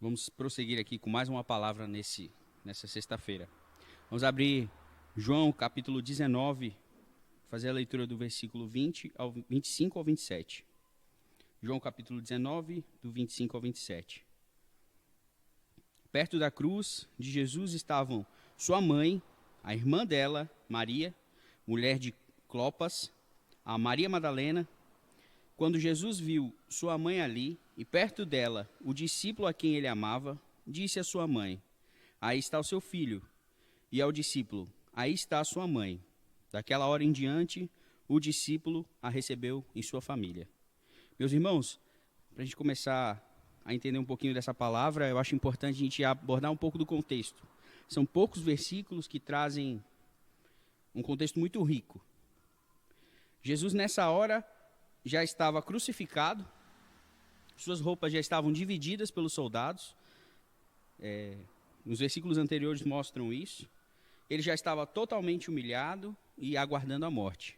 Vamos prosseguir aqui com mais uma palavra nessa sexta-feira. Vamos abrir João capítulo 19, fazer a leitura do versículo 25 ao 27. João capítulo 19, do 25 ao 27. Perto da cruz de Jesus estavam sua mãe, a irmã dela, Maria, mulher de Clopas, a Maria Madalena. Quando Jesus viu sua mãe ali, e perto dela o discípulo a quem ele amava, disse à sua mãe: Aí está o seu filho. E ao discípulo: Aí está a sua mãe. Daquela hora em diante, o discípulo a recebeu em sua família. Meus irmãos, para a gente começar a entender um pouquinho dessa palavra, eu acho importante a gente abordar um pouco do contexto. São poucos versículos que trazem um contexto muito rico. Jesus, nessa hora, já estava crucificado, suas roupas já estavam divididas pelos soldados. Nos versículos anteriores mostram isso. Ele já estava totalmente humilhado e aguardando a morte,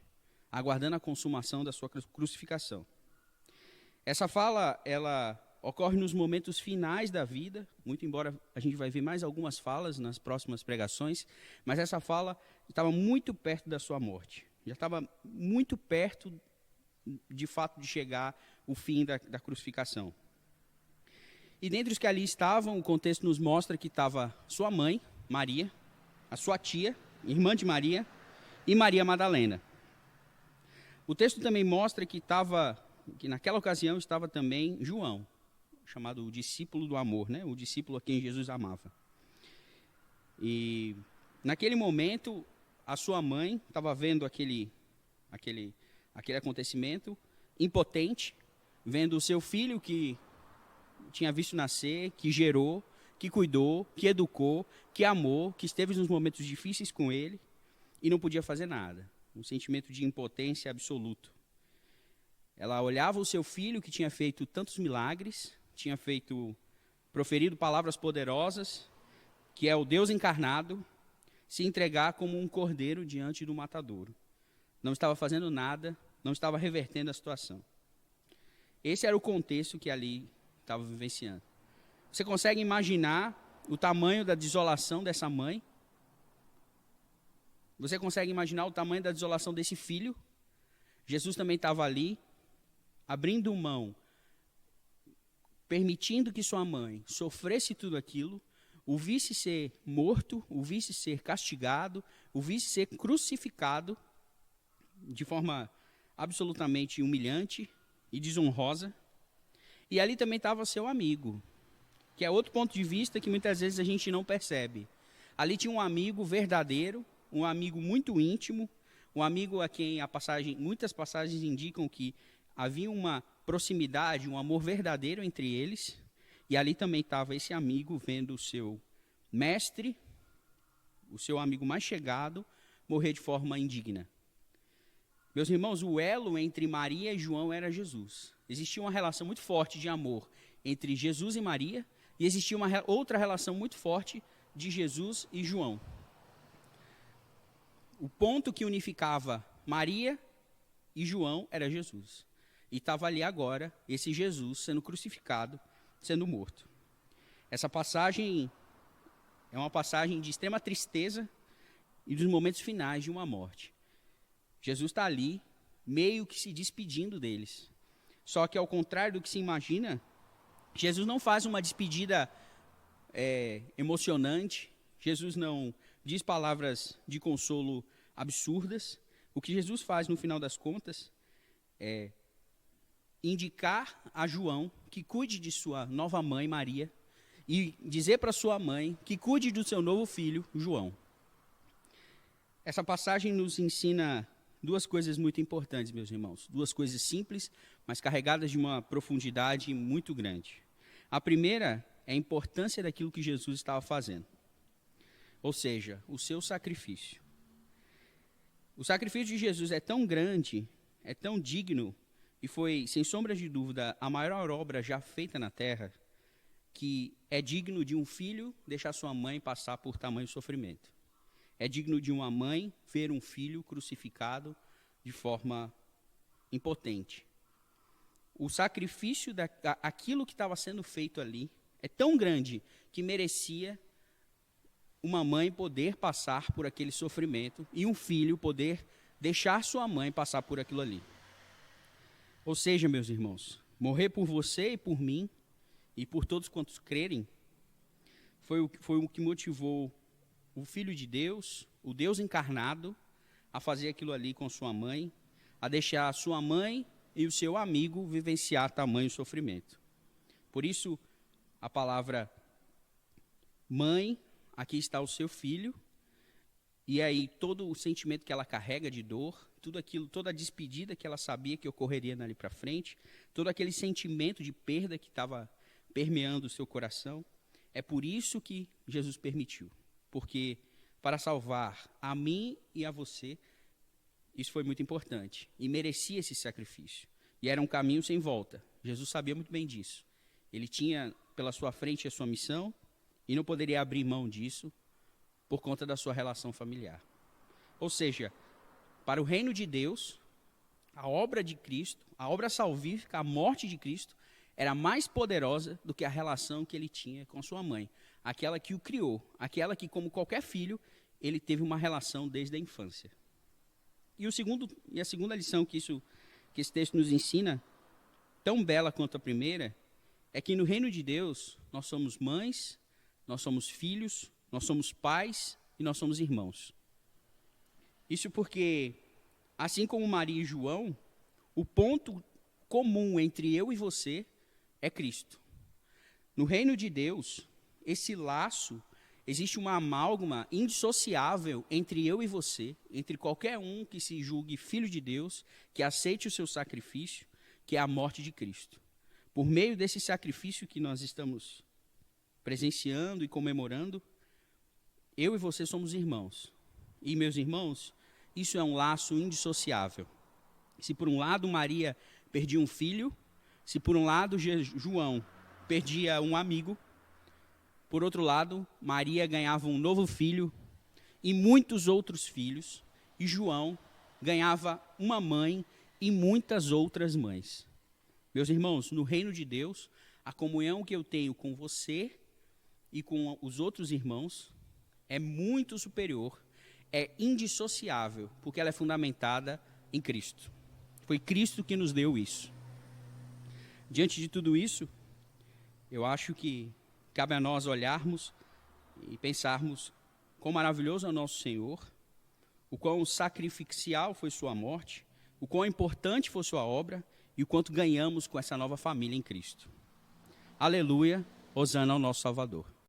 aguardando a consumação da sua crucificação. Essa fala, ela ocorre nos momentos finais da vida, muito embora a gente vai ver mais algumas falas nas próximas pregações, mas essa fala estava muito perto da sua morte. Já estava muito perto, de fato, de chegar o fim da crucificação. E dentre os que ali estavam, o contexto nos mostra que estava sua mãe, Maria, a sua tia, irmã de Maria, e Maria Madalena. O texto também mostra que naquela ocasião estava também João, chamado o discípulo do amor, né? O discípulo a quem Jesus amava. E naquele momento, a sua mãe estava vendo aquele acontecimento, impotente, vendo o seu filho que tinha visto nascer, que gerou, que cuidou, que educou, que amou, que esteve nos momentos difíceis com ele e não podia fazer nada. Um sentimento de impotência absoluto. Ela olhava o seu filho que tinha feito tantos milagres, tinha proferido palavras poderosas, que é o Deus encarnado, se entregar como um cordeiro diante do matadouro. Não estava fazendo nada, não estava revertendo a situação. Esse era o contexto que ali estava vivenciando. Você consegue imaginar o tamanho da desolação dessa mãe? Você consegue imaginar o tamanho da desolação desse filho? Jesus também estava ali, abrindo mão, permitindo que sua mãe sofresse tudo aquilo, o visse ser morto, o visse ser castigado, o visse ser crucificado de forma absolutamente humilhante e desonrosa. E ali também estava seu amigo, que é outro ponto de vista que muitas vezes a gente não percebe. Ali tinha um amigo verdadeiro, um amigo muito íntimo, um amigo a quem muitas passagens indicam que havia uma proximidade, um amor verdadeiro entre eles. E ali também estava esse amigo vendo o seu mestre, o seu amigo mais chegado, morrer de forma indigna. Meus irmãos, o elo entre Maria e João era Jesus. Existia uma relação muito forte de amor entre Jesus e Maria, e existia uma outra relação muito forte de Jesus e João. O ponto que unificava Maria e João era Jesus. E estava ali agora esse Jesus sendo crucificado, sendo morto. Essa passagem é uma passagem de extrema tristeza e dos momentos finais de uma morte. Jesus está ali, meio que se despedindo deles. Só que, ao contrário do que se imagina, Jesus não faz uma despedida emocionante. Jesus não diz palavras de consolo absurdas. O que Jesus faz, no final das contas, é indicar a João que cuide de sua nova mãe, Maria, e dizer para sua mãe que cuide do seu novo filho, João. Essa passagem nos ensina duas coisas muito importantes, meus irmãos. Duas coisas simples, mas carregadas de uma profundidade muito grande. A primeira é a importância daquilo que Jesus estava fazendo. Ou seja, o seu sacrifício. O sacrifício de Jesus é tão grande, é tão digno, e foi, sem sombra de dúvida, a maior obra já feita na terra, que é digno de um filho deixar sua mãe passar por tamanho sofrimento. É digno de uma mãe ver um filho crucificado de forma impotente. O sacrifício, aquilo que estava sendo feito ali, é tão grande que merecia uma mãe poder passar por aquele sofrimento e um filho poder deixar sua mãe passar por aquilo ali. Ou seja, meus irmãos, morrer por você e por mim e por todos quantos crerem foi o que motivou o Filho de Deus, o Deus encarnado, a fazer aquilo ali com sua mãe, a deixar a sua mãe e o seu amigo vivenciar tamanho sofrimento. Por isso, a palavra mãe, aqui está o seu filho, e aí todo o sentimento que ela carrega de dor, tudo aquilo, toda a despedida que ela sabia que ocorreria dali para frente, todo aquele sentimento de perda que estava permeando o seu coração, é por isso que Jesus permitiu. Porque para salvar a mim e a você, isso foi muito importante e merecia esse sacrifício. E era um caminho sem volta. Jesus sabia muito bem disso. Ele tinha pela sua frente a sua missão e não poderia abrir mão disso por conta da sua relação familiar. Ou seja, para o reino de Deus, a obra de Cristo, a obra salvífica, a morte de Cristo, era mais poderosa do que a relação que ele tinha com sua mãe, aquela que o criou, aquela que, como qualquer filho, ele teve uma relação desde a infância. E a segunda lição que esse texto nos ensina, tão bela quanto a primeira, é que no reino de Deus nós somos mães, nós somos filhos, nós somos pais e nós somos irmãos. Isso porque, assim como Maria e João, o ponto comum entre eu e você é Cristo. No reino de Deus, esse laço, existe uma amálgama indissociável entre eu e você, entre qualquer um que se julgue filho de Deus, que aceite o seu sacrifício, que é a morte de Cristo. Por meio desse sacrifício que nós estamos presenciando e comemorando, eu e você somos irmãos. E, meus irmãos, isso é um laço indissociável. Se por um lado Maria perdia um filho, se por um lado João perdia um amigo, por outro lado, Maria ganhava um novo filho e muitos outros filhos, e João ganhava uma mãe e muitas outras mães. Meus irmãos, no reino de Deus, a comunhão que eu tenho com você e com os outros irmãos é muito superior, é indissociável, porque ela é fundamentada em Cristo. Foi Cristo que nos deu isso. Diante de tudo isso, eu acho que cabe a nós olharmos e pensarmos quão maravilhoso é o nosso Senhor, o quão sacrificial foi sua morte, o quão importante foi sua obra e o quanto ganhamos com essa nova família em Cristo. Aleluia, hosana ao nosso Salvador.